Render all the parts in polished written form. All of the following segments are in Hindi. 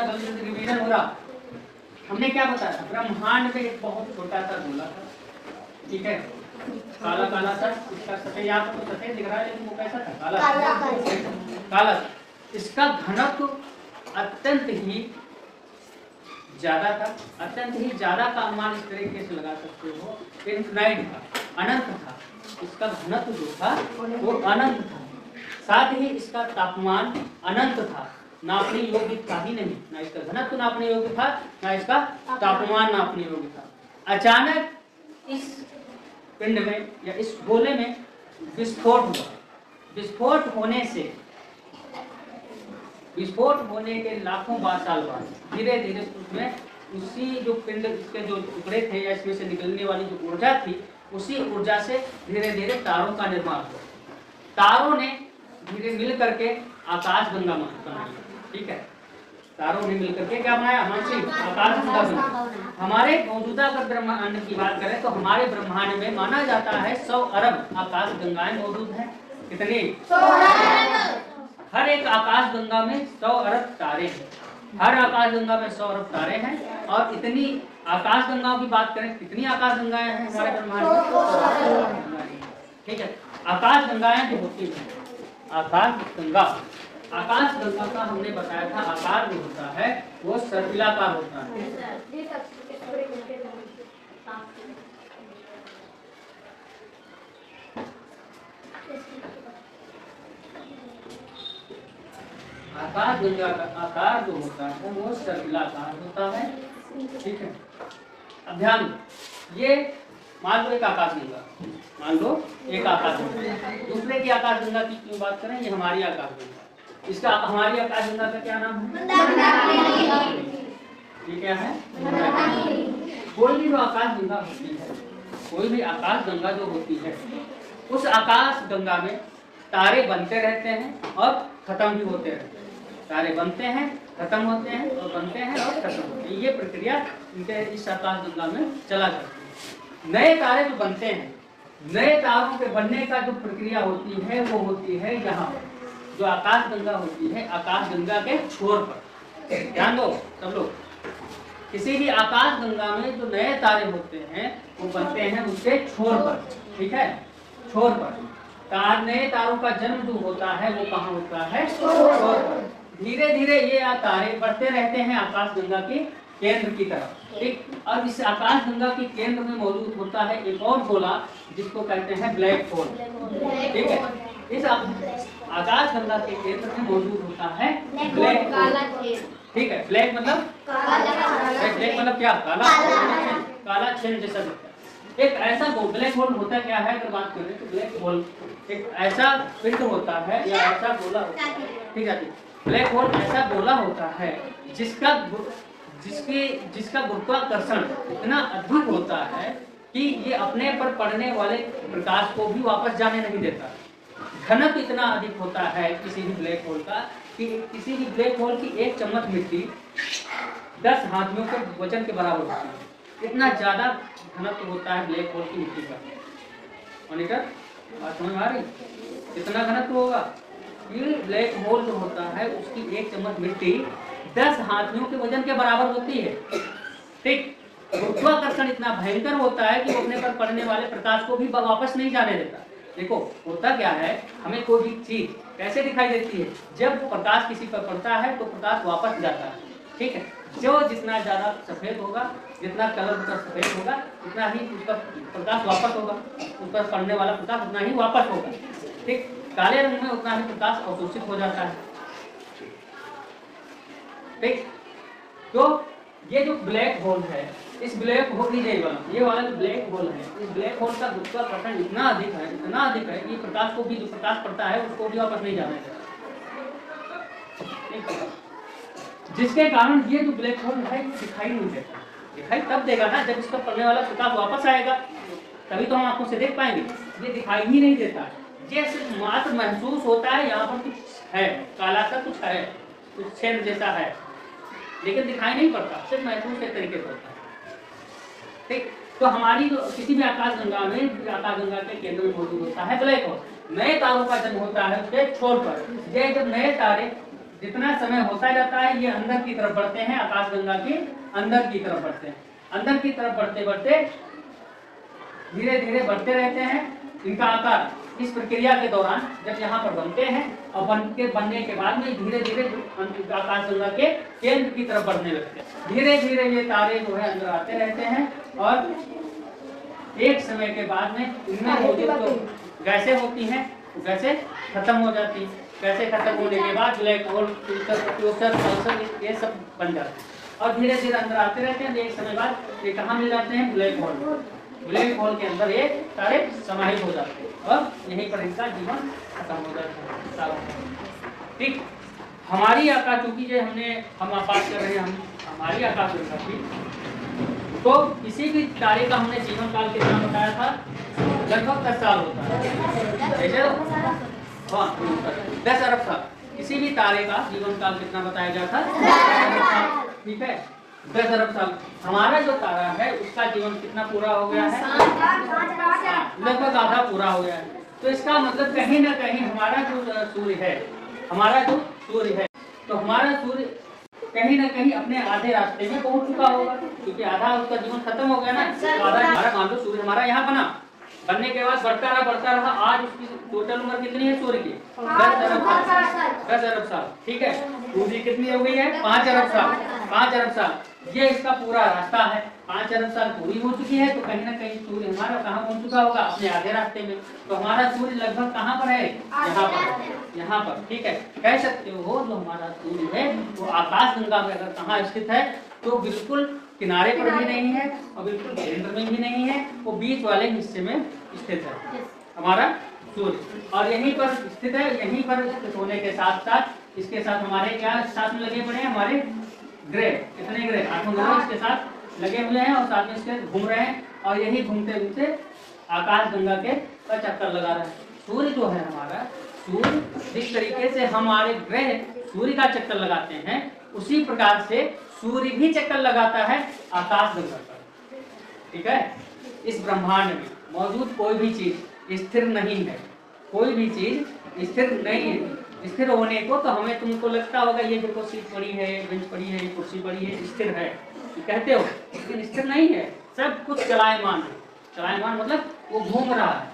रिवीजन हो रहा। हमने क्या बताया, ब्रह्मांड में एक बहुत छोटा सा गोला था, ठीक है, काला काला था, इसका सफेद, यहाँ पर तो सफेद दिख रहा है लेकिन वो कैसा था, काला था। इसका घनत्व अत्यंत ही ज्यादा था, अत्यंत ही ज्यादा का अनुमान इस तरीके से लगा सकते हो, इनफिनाइट था, अनंत था। इसका घनत्व जो था वो अनंत था, साथ ही इसका तापमान अनंत था, नापने योग्य था ही नहीं, ना इसका घनत्व नापने योग्य था, ना इसका तापमान नापने योग्य था। अचानक इस पिंड में या इस गोले में विस्फोट हुआ। विस्फोट होने के लाखों साल बाद धीरे धीरे उसमें उसी जो पिंड, इसके जो टुकड़े थे या इसमें से निकलने वाली जो ऊर्जा थी, उसी ऊर्जा से धीरे धीरे तारों का निर्माण हुआ। तारों ने धीरे मिल करके आकाश गंगा बनाई, ठीक है, तारों ने मिल करके क्या बनाया, आकाश गंगा बनाई। हमारे मौजूदा अगर ब्रह्मांड की बात करें तो हमारे ब्रह्मांड में माना जाता है 100 अरब आकाश गंगाएं मौजूद हैं। कितनी? 100 अरब। हर एक आकाश गंगा में 100 अरब तारे हैं, हर आकाश गंगा में 100 अरब तारे हैं। और इतनी आकाश गंगाओं की बात करें, कितनी आकाश गंगाएं हैं हमारे ब्रह्मांड में, ठीक है। आकाश गंगाएं जो होती हैं, आकाश गंगा का हमने बताया था आकार जो होता है वो सर्पिलाकार होता है। आकाश गंगा का आकार जो होता है वो सर्पिलाकार होता है, ठीक है। अब ध्यान दो, ये मान लो एक आकाश गंगा, दूसरे की आकाश गंगा की क्यों बात करें, ये हमारी आकाश गंगा, इसका हमारी आकाश गंगा का क्या नाम है, ये क्या है, कोई भी जो आकाश गंगा होती है, कोई भी आकाश गंगा जो होती है, उस आकाश गंगा में तारे बनते रहते हैं और खत्म भी होते रहते हैं। तारे बनते हैं, खत्म होते हैं, और बनते हैं और खत्म होते हैं। ये प्रक्रिया इनके इस आकाश गंगा में चला जाती है। नए तारे जो बनते हैं, नए तारों के बनने का जो प्रक्रिया होती है वो होती है यहाँ, जो आकाश गंगा होती है आकाश गंगा के छोर पर। ध्यान दो सब लोग, किसी भी आकाश गंगा में जो नए तारे होते हैं वो बनते हैं उसके छोर पर, ठीक है, छोर पर। नए तारों का जन्म जो होता है वो कहाँ होता है, छोर पर। धीरे धीरे ये तारे बढ़ते रहते हैं आकाश गंगा के केंद्र की तरफ, ठीक। और इस आकाश गंगा के केंद्र में मौजूद होता है एक और गोला जिसको कहते हैं ब्लैक होल, ठीक है। इस आकाश गंगा के केंद्र में मौजूद होता है ब्लैक होल, ठीक है। ब्लैक मतलब क्या, काला छेद जैसा दिखता है। एक ऐसा ब्लैक होल होता क्या है, अगर बात करें तो ब्लैक होल एक ऐसा पिंड होता है या ऐसा गोला होता है, ठीक है। ब्लैक होल ऐसा गोला होता है जिसका गुरुत्वाकर्षण इतना अधिक होता है कि ये अपने पर पड़ने वाले प्रकाश को भी वापस जाने नहीं देता। घनत्व इतना अधिक होता है किसी भी ब्लैक होल का कि किसी भी ब्लैक होल की एक चम्मच मिट्टी 10 हाथियों के वजन के बराबर होती है। इतना ज्यादा घनत्व होता है ब्लैक होल की मिट्टी का। मॉनिटर बात समझ में आ रही, कितना घनत्व होगा, ये ब्लैक होल जो होता है उसकी एक चम्मच मिट्टी 10 हाथियों के वजन के बराबर होती है, ठीक। गुरुत्वाकर्षण इतना भयंकर होता है कि वो अपने पर पड़ने वाले प्रकाश को भी वापस नहीं जाने देता। देखो होता क्या है, हमें कोई भी चीज कैसे दिखाई देती है, जब प्रकाश किसी पर पड़ता है तो प्रकाश वापस जाता है, ठीक है। जो जितना ज्यादा सफेद होगा, जितना कलर उसका सफेद होगा, उतना ही उसका प्रकाश वापस होगा, उस पर पड़ने वाला प्रकाश उतना ही वापस होगा, ठीक। काले रंग में उतना ही प्रकाश अवशोषित हो जाता है, ठीक। तो ये जो ब्लैक होल है, इस ब्लैक होल की ये वाला जो ब्लैक होल है, इस ब्लैक होल का गुरुत्वाकर्षण इतना अधिक है कि प्रकाश को भी, जो प्रकाश पड़ता है उसको भी वापस नहीं जाने देता, जिसके कारण ये जो ब्लैक होल है दिखाई नहीं देता। दिखाई तब देगा ना जब इसका पड़ने वाला प्रकाश वापस आएगा, तभी तो हम आंखों से देख पाएंगे। ये दिखाई ही नहीं देता, ये सिर्फ मात्र महसूस होता है, यहाँ पर कुछ है, काला सा कुछ है, कुछ छेद जैसा है, लेकिन दिखाई नहीं पड़ता, सिर्फ महसूस के तरीके से होता है, ठीक। तो हमारी जो किसी भी आकाश गंगा में, आकाश गंगा के केंद्र में मौजूद होता है ब्लैक होल। नए तारों का जन्म होता है उसके छोर पर। ये जब नए तारे जितना समय होता जाता है ये अंदर की तरफ बढ़ते हैं, आकाशगंगा के अंदर की तरफ बढ़ते हैं। अंदर की तरफ बढ़ते बढ़ते धीरे धीरे बढ़ते रहते हैं। इनका आकार इस प्रक्रिया के दौरान जब यहाँ पर बनते हैं और बनने के बाद में धीरे धीरे आकाशगंगा के केंद्र की तरफ बढ़ने लगते हैं। धीरे धीरे ये तारे जो है अंदर आते रहते हैं और एक समय के बाद में इनमें मौजूद जो गैसें होती हैं वो गैसें खत्म हो जाती हैं। गैसें खत्म होने के बाद ब्लैक होल, ये सब बन जाते हैं और धीरे धीरे अंदर आते रहते हैं। एक समय बाद ये कहाँ मिल जाते हैं? Black hole. ब्लैक होल के अंदर ये सारे समाहित हो जाते हैं और यहीं पर इनका जीवन खत्म हो जाता है। ठीक, हमारी आकाश चूंकि जो हम बात कर रहे हैं हमारी आकाशगंगा की, तो किसी भी तारे का हमने जीवन काल कितना बताया था? लगभग 10 साल होता है। हाँ, 10 अरब साल। किसी भी तारे का जीवन काल कितना बताया गया था? 10 अरब साल। ठीक है, 10 अरब साल। हमारा जो तारा है उसका जीवन कितना पूरा हो गया है? लगभग आधा पूरा हो गया है। तो इसका मतलब कहीं ना कहीं हमारा जो सूर्य है, तो हमारा सूर्य कहीं ना कहीं अपने आधे रास्ते में पहुंच चुका होगा, क्योंकि आधा उसका जीवन खत्म हो गया ना। तो आधा हमारा मान लो सूर्य हमारा यहाँ बनने के बाद बढ़ता रहा। आज उसकी टोटल उम्र कितनी है सूर्य की? 10 अरब साल। ठीक है, सूर्य कितनी हो गई है? 5 अरब साल। ये इसका पूरा रास्ता है। 5 अरब साल पूरी हो चुकी है, तो कहीं ना कहीं सूर्य हमारा कहाँ पहुंच चुका होगा? अपने आधे रास्ते में। तो हमारा सूर्य लगभग कहाँ पर है? यहाँ पर। ठीक है, कह सकते हो जो हमारा सूर्य है वो आकाशगंगा में अगर कहाँ स्थित है तो बिल्कुल किनारे पर भी नहीं है और बिल्कुल केंद्र में भी नहीं है, वो बीच वाले हिस्से में स्थित है हमारा सूर्य। और यहीं पर स्थित है। यहीं पर स्थित होने के साथ साथ इसके साथ हमारे क्या साथ में लगे पड़े हैं? हमारे ग्रह। कितने ग्रह? 8 ग्रह इसके साथ लगे हुए हैं और साथ में इसके घूम रहे हैं और यही घूमते घूमते आकाशगंगा के चक्कर लगा रहा है। सूर्य जो है हमारा, सूर्य जिस तरीके से हमारे ग्रह सूर्य का चक्कर लगाते हैं उसी प्रकार से सूर्य भी चक्कर लगाता है आकाशगंगा पर। ठीक है, इस ब्रह्मांड में मौजूद कोई भी चीज स्थिर नहीं है। कोई भी चीज स्थिर नहीं है। स्थिर होने को तो हमें तुमको लगता होगा ये देखो सीट पड़ी है, बेंच पड़ी है, कुर्सी पड़ी है, स्थिर है कहते हो, लेकिन स्थिर नहीं है। सब कुछ चलायमान है। चलायमान मतलब वो घूम रहा है।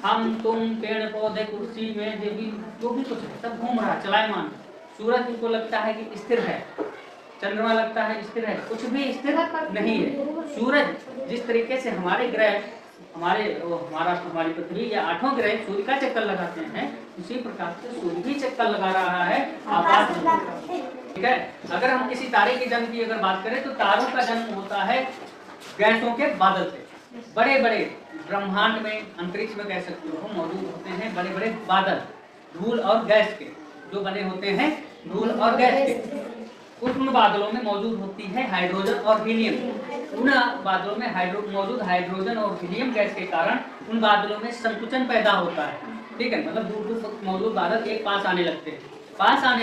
हम तुम पेड़ पौधे कुर्सी में जो भी कुछ है सब घूम रहा है, चलायमान। सूरज तुमको लगता है कि स्थिर है, चंद्रमा लगता है स्थिर है, कुछ भी स्थिर नहीं है। सूरज जिस तरीके से हमारे ग्रह हमारी पृथ्वी या 8 ग्रह सूर्य का चक्कर लगाते हैं, उसी प्रकार से सूर्य भी चक्कर लगा रहा है आकाश में। ठीक है, अगर हम किसी तारे के जन्म की अगर बात करें तो तारों का जन्म होता है गैसों के बादल से। बड़े बड़े ब्रह्मांड में, अंतरिक्ष में कह सकते हो, मौजूद होते हैं बड़े बड़े बादल, धूल और गैस के, जो बने होते हैं धूल और गैस के। उन बादलों में मौजूद होती है हाइड्रोजन और हीलियम। उन बादलों में मौजूद हाइड्रोजन और हीलियम गैस के कारण उन बादलों में संकुचन पैदा होता है। ठीक है, मतलब दूर दूर मौजूद बादल एक पास आने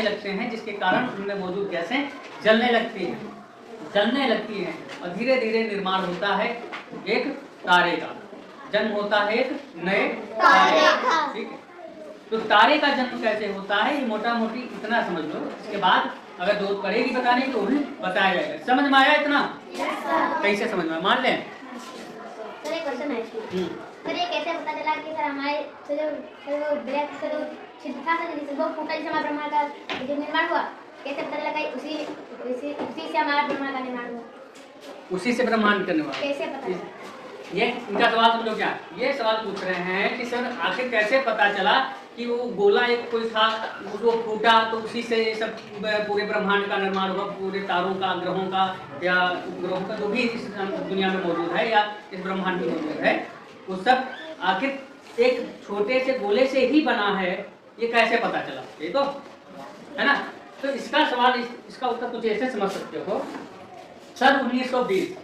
लगते हैं जिसके कारण उनमें मौजूद गैसें जलने लगती हैं और धीरे धीरे निर्माण होता है एक तारे का, जन्म होता है एक नए तारे। ठीक है, तो तारे का जन्म कैसे होता है ये मोटा मोटी इतना समझ लो। इसके बाद अगर जरूरत पड़ेगी बताने की तो भी बताया जाएगा। समझ में आया इतना? कैसे समझ में? मान लें सर एक क्वेश्चन है। सर ये कैसे पता चला कि सर हमारे जो ब्लैक से जो छिद्र था जिससे वो फूटा जिससे हमारा ब्रह्मांड का जो निर्माण हुआ, कैसे पता चला कि उसी से हमारा ब्रह्मांड का निर्माण हुआ? उसी से ब्रह्मांड करने वाला कैसे पता चला? ये इनका सवाल समझो क्या? ये सवाल पूछ रहे हैं कि सर आखिर कैसे पता चला कि वो गोला एक कोई था, वो फूटा तो उसी से सब पूरे ब्रह्मांड का निर्माण हुआ, पूरे तारों का, ग्रहों का या उपग्रहों का जो भी इस दुनिया में मौजूद है या इस ब्रह्मांड में मौजूद है, वो सब आखिर एक छोटे से गोले से ही बना है। ये कैसे पता चला? ये तो है ना। तो इसका सवाल, इसका उत्तर कुछ ऐसे समझ सकते हो। सन 1920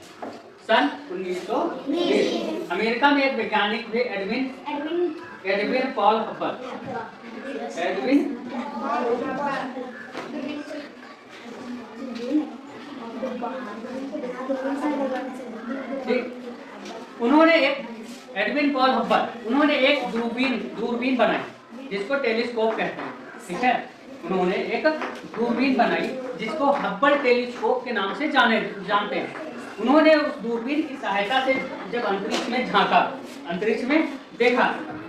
अमेरिका में एक वैज्ञानिक थे एडविन पॉल हब्बल। उन्होंने एक दूरबीन बनाई जिसको टेलीस्कोप कहते हैं। ठीक है, उन्होंने एक दूरबीन बनाई जिसको हब्बल टेलीस्कोप के नाम से जानते हैं। उन्होंने उस दूरबीन की सहायता से जब अंतरिक्ष में झांका, अंतरिक्ष में देखा,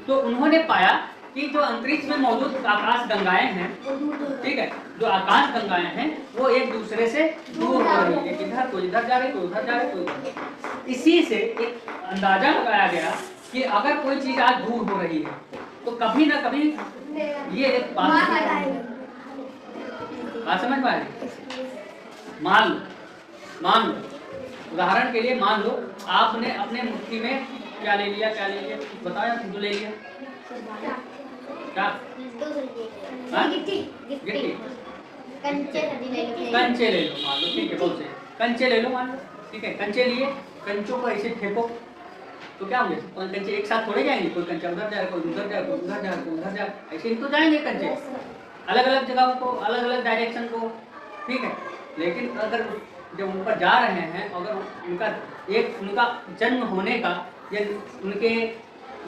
तो उन्होंने पाया कि जो अंतरिक्ष में मौजूद आकाश गंगाएं हैं, ठीक है, जो आकाश गंगाएं हैं वो एक दूसरे से दूर हो रही है, इधर कोई इधर जा रही, कोई उधर जा रही, कोई उधर। इसी से एक अंदाजा लगाया गया कि अगर कोई चीज आज दूर हो रही है तो कभी ना कभी ये एक बात समझ पा रहे। मान लो उदाहरण के लिए, मान लो आपने अपने मुट्ठी में क्या ले लिया, बताया जो ले लिया, क्या? गिट्टी, कंचे ले लो, मान लो, ठीक है, बहुत से कंचे ले लो, मान लो, ठीक है, कंचे लिए, कंचों को ऐसे फेंको तो क्या होंगे? कंचे एक साथ थोड़े जाएंगे, कोई कंचा उधर जाएगा, कोई उधर जाएगा, कोई उधर जाएगा, कोई उधर जाएगा, ऐसे ही तो जाएंगे कंचे, अलग अलग जगहों को, अलग अलग डायरेक्शन को, ठीक है। लेकिन अगर जब उन पर जा रहे हैं, अगर उनका जन्म होने का या उनके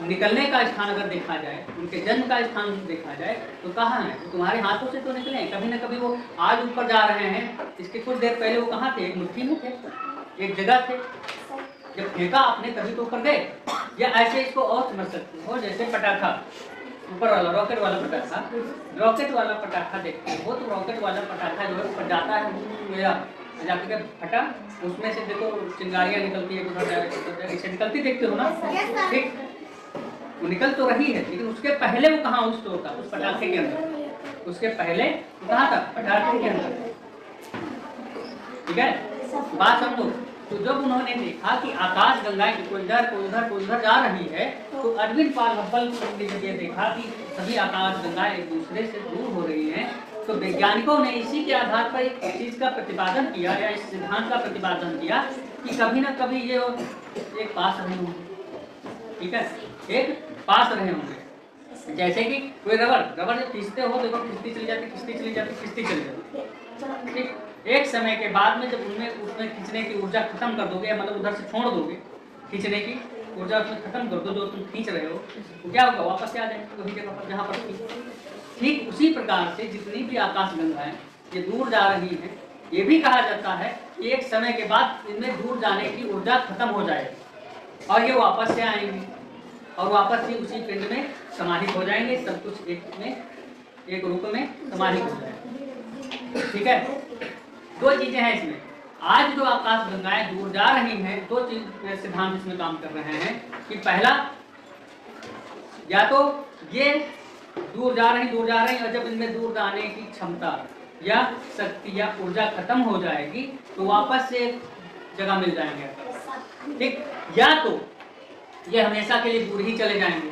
निकलने का स्थान अगर देखा जाए, उनके जन्म का स्थान देखा जाए तो कहाँ है? तो तुम्हारे हाथों से तो निकले, कभी ना कभी वो आज ऊपर जा रहे हैं। इसके कुछ देर पहले वो कहाँ थे? एक मुट्ठी में थे, एक जगह थे। जब फेंका आपने तभी तो ऊपर गए। या ऐसे इसको और समझ सकते हो, जैसे पटाखा, ऊपर वाला रॉकेट वाला पटाखा देखते हो तो रॉकेट वाला पटाखा जो है ऊपर जाता है, जाकर फटा, उसमें से देखो चिंगारियाँ निकलती है, उधर जाएगा, ऐसे निकलती देखते हो ना, ठीक, वो निकल तो रही है, लेकिन उसके पहले वो कहाँ उस होता, उस पटाखे के अंदर, उसके पहले कहाँ था? पटाखे के अंदर, ठीक है, बात समझो। तो जब उन्होंने देखा कि आकाश गंगाएं कोई इधर जा रही है, तो अरविंद पाल हब्बल ने जब ये देखा कि सभी आकाश गंगाएं एक दूसरे से दूर हो रही हैं, तो वैज्ञानिकों ने इसी के आधार पर एक चीज का प्रतिपादन किया, या इस सिद्धांत का प्रतिपादन किया कि कभी ना कभी ये एक पास रहे होंगे, ठीक है, एक पास रहे होंगे। जैसे कि कोई रबर जब खींचते हो, देखो खिंचती चली जाती, ठीक, एक समय के बाद में जब उसमें खींचने की ऊर्जा खत्म कर दोगे, मतलब उधर से छोड़ दोगे, खींचने की ऊर्जा उसमें खत्म कर दो, जो तुम खींच रहे हो, तो क्या होगा? वापस आ जाएगा वही जगह पर जहाँ पर थी। ठीक उसी प्रकार से जितनी भी आकाश गंगाएं ये दूर जा रही हैं, ये भी कहा जाता है कि एक समय के बाद इनमें दूर जाने की ऊर्जा खत्म हो जाएगी और ये वापस से आएंगे और वापस ही उसी पिंड में समाहित हो जाएंगे, सब कुछ एक रूप में समाहित हो जाएगा, ठीक है। दो चीजें हैं इसमें। आज जो आकाश गंगाएं दूर जा रही हैं, दो चीज सिद्धांत इसमें काम कर रहे हैं कि पहला, या तो ये दूर जा रही और जब इनमें दूर जाने की क्षमता या शक्ति या ऊर्जा खत्म हो जाएगी तो वापस से जगह मिल जाएंगे, ठीक, या तो ये हमेशा के लिए दूर ही चले जाएंगे,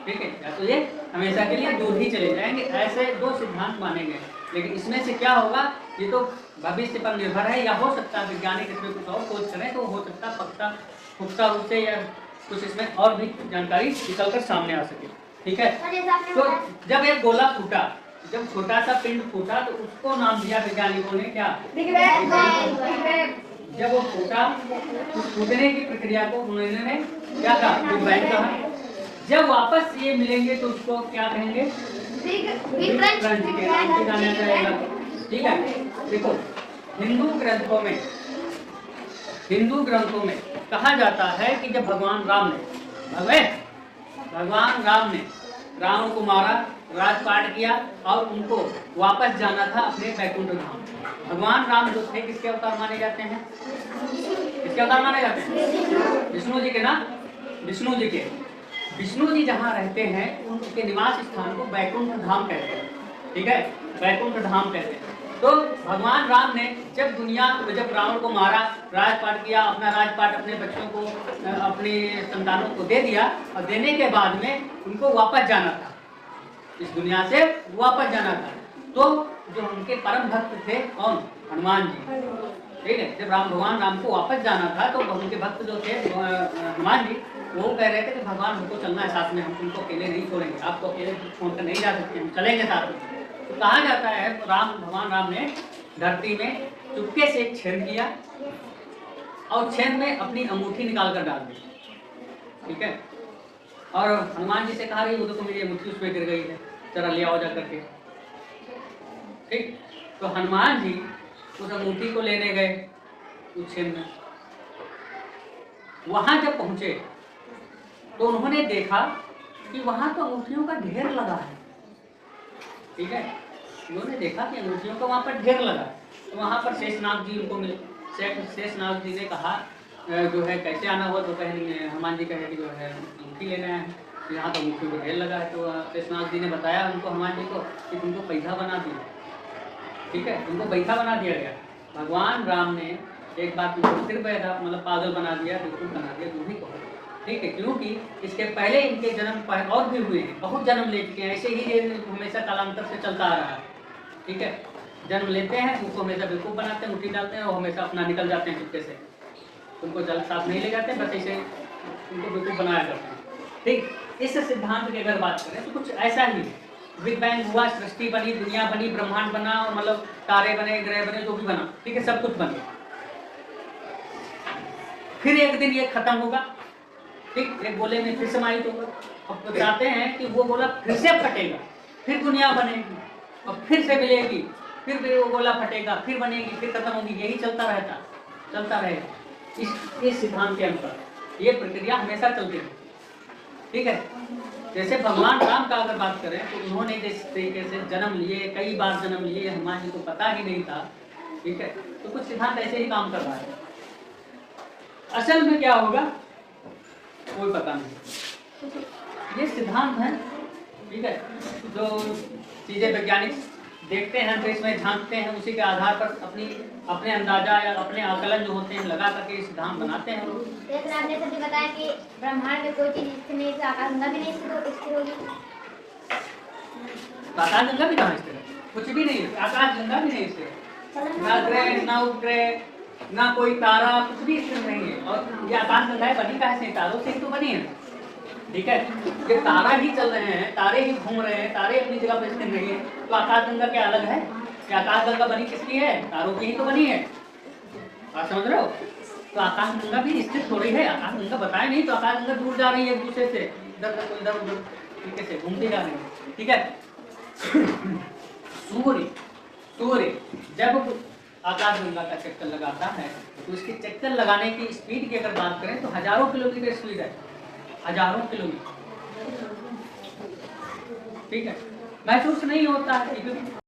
ठीक है, या तो ये हमेशा के लिए दूर ही चले जाएंगे। ऐसे दो सिद्धांत माने गए, लेकिन इसमें से क्या होगा ये तो भविष्य पर निर्भर है, या हो सकता है वैज्ञानिक इसमें कुछ और खोज करें तो हो सकता है पुख्ता रूप से या कुछ इसमें और भी जानकारी निकल कर सामने आ सके, ठीक है। तो जब एक गोला फूटा, जब छोटा सा पिंड फूटा तो उसको नाम दिया वैज्ञानिकों ने क्या? Big bang. जब वो फूटा तो फूटने की प्रक्रिया को उन्होंने क्या कहा? बिग बैंग कहा। जब वापस ये मिलेंगे तो उसको क्या कहेंगे? बिग क्रंच के नाम से जाना जाएगा, ठीक है। देखो हिंदू ग्रंथों में कहा जाता है कि जब भगवान राम ने रावण को मारा, राजपाट किया और उनको वापस जाना था अपने बैकुंठ धाम। भगवान राम जो थे किसके अवतार माने जाते हैं? किसके अवतार माने जाते हैं? विष्णु जी के ना, विष्णु जी के। विष्णु जी जहाँ रहते हैं उनके निवास स्थान को बैकुंठ धाम कहते हैं, ठीक है, बैकुंठ धाम कहते हैं। तो भगवान राम ने जब रावण को मारा, राजपाट किया, अपना राजपाट अपने बच्चों को, अपने संतानों को दे दिया और देने के बाद में उनको वापस जाना था, इस दुनिया से वापस जाना था। तो जो उनके परम भक्त थे कौन? हनुमान जी, ठीक है। जब भगवान राम को वापस जाना था तो उनके भक्त जो थे हनुमान जी, वो कह रहे थे कि भगवान हमको चलना है साथ में, हम तुमको अकेले नहीं छोड़ेंगे, आपको अकेले छोड़कर नहीं जा सकते, हम चलेंगे साथ में। तो कहा जाता है भगवान राम ने धरती में चुपके से एक छेद किया और छेद में अपनी अंगूठी निकाल कर डाल दी, ठीक है। और हनुमान जी से कहा कि वो तो मेरी अंगूठी उस पर गिर गई है, जरा ले आओ जा करके। ठीक। तो हनुमान जी उस अंगूठी को लेने गए उज्जैन में। वहां जब पहुंचे तो उन्होंने देखा कि वहां तो अंगूठियों का ढेर लगा है। ठीक है, उन्होंने देखा कि अंगूठियों का वहां पर ढेर लगा। तो वहां पर शेषनाग जी उनको मिले। शेषनाग जी ने कहा जो है कैसे आना हुआ, तो कहे हनुमान जी कहे कि जो है अंगूठी लेने आए हैं, यहाँ तो अंगूठियों का ढेर लगा है। तो शेषनाग जी ने बताया उनको, हनुमान जी को, कि तुमको पैसा बना दिया। ठीक है, तुमको पैसा बना दिया गया। भगवान राम ने एक बार तुमको फिर पैदा मतलब पागल बना दिया, बिल्कुल बना दिया, तुम ही कहो। ठीक है, क्योंकि इसके पहले इनके जन्म और भी हुए हैं, बहुत जन्म ले चुके हैं, ऐसे ही ये हमेशा कालांतर से चलता आ रहा है। ठीक है, जन्म लेते हैं, उनको हमेशा बेवकूफ़ बनाते हैं, मुट्ठी डालते हैं और हमेशा अपना निकल जाते हैं चुपके से। उनको जल साफ नहीं ले जाते, बस ऐसे उनको बेवकूफ़ बनाया करते हैं। ठीक, इस सिद्धांत की अगर बात करें तो कुछ ऐसा ही है। बिग बैंग हुआ, सृष्टि बनी, दुनिया बनी, ब्रह्मांड बना, मतलब तारे बने, ग्रह बने, जो भी बना, ठीक है, सब कुछ बन गया। फिर एक दिन ये खत्म होगा। ठीक, एक गोले में फिर समाहित होगा। अब तो चाहते हैं कि वो गोला फिर से फटेगा, फिर दुनिया बनेगी और फिर से मिलेगी, फिर वो गोला फटेगा, फिर बनेगी, फिर खत्म होगी, यही चलता रहेगा। इस सिद्धांत के अनुसार ये प्रक्रिया हमेशा चलती है। ठीक है, जैसे भगवान राम का अगर बात करें तो उन्होंने जिस तरीके से जन्म लिए, कई बार जन्म लिए, हनुमान जी को पता ही नहीं था। ठीक है, तो कुछ सिद्धांत ऐसे ही काम कर रहा है। असल में क्या होगा कोई पता नहीं। ये सिद्धांत है। ठीक है, जो चीजें वैज्ञानिक देखते हैं, तो इसमें झांकते हैं, उसी के आधार पर अपने अंदाजा या अपने आकलन जो होते हैं लगा करके सिद्धांत बनाते हैं। जैसे आपने सभी बताया कि ब्रह्मांड में कोई चीज स्थिर नहीं, आकाशगंगा भी नहीं स्थिर होगी। आकाशगंगा भी कहाँ स्थिर है? कुछ भी नहीं है, आकाशगंगा भी नहीं स्थिर है। ना ग्रह, ना उपग्रह, ना कोई तारा, कुछ भी स्थिर नहीं है। और ये आकाशगंगाएं बनी कहाँ से? तारों से ही तो बनी है। ठीक है, ये तारा ही चल रहे हैं, तारे ही घूम रहे हैं, तारे अपनी जगह पर स्थिर नहीं है, तो आकाशगंगा क्या अलग है? कि आकाशगंगा बनी किसकी है? तारों की ही तो बनी है। आप समझ रहे हो? तो आकाशगंगा भी स्थिर थोड़ी है। आकाशगंगा बताए नहीं तो आकाशगंगा दूर जा रही है एक दूसरे से, इधर तरीके से घूमती जा रही है। ठीक है, सूर्य जब आकाशगंगा का चक्कर लगाता है तो इसके चक्कर लगाने की स्पीड की अगर बात करें तो हजारों किलोमीटर स्पीड है, हजारों किलोमीटर। ठीक है, महसूस नहीं होता है।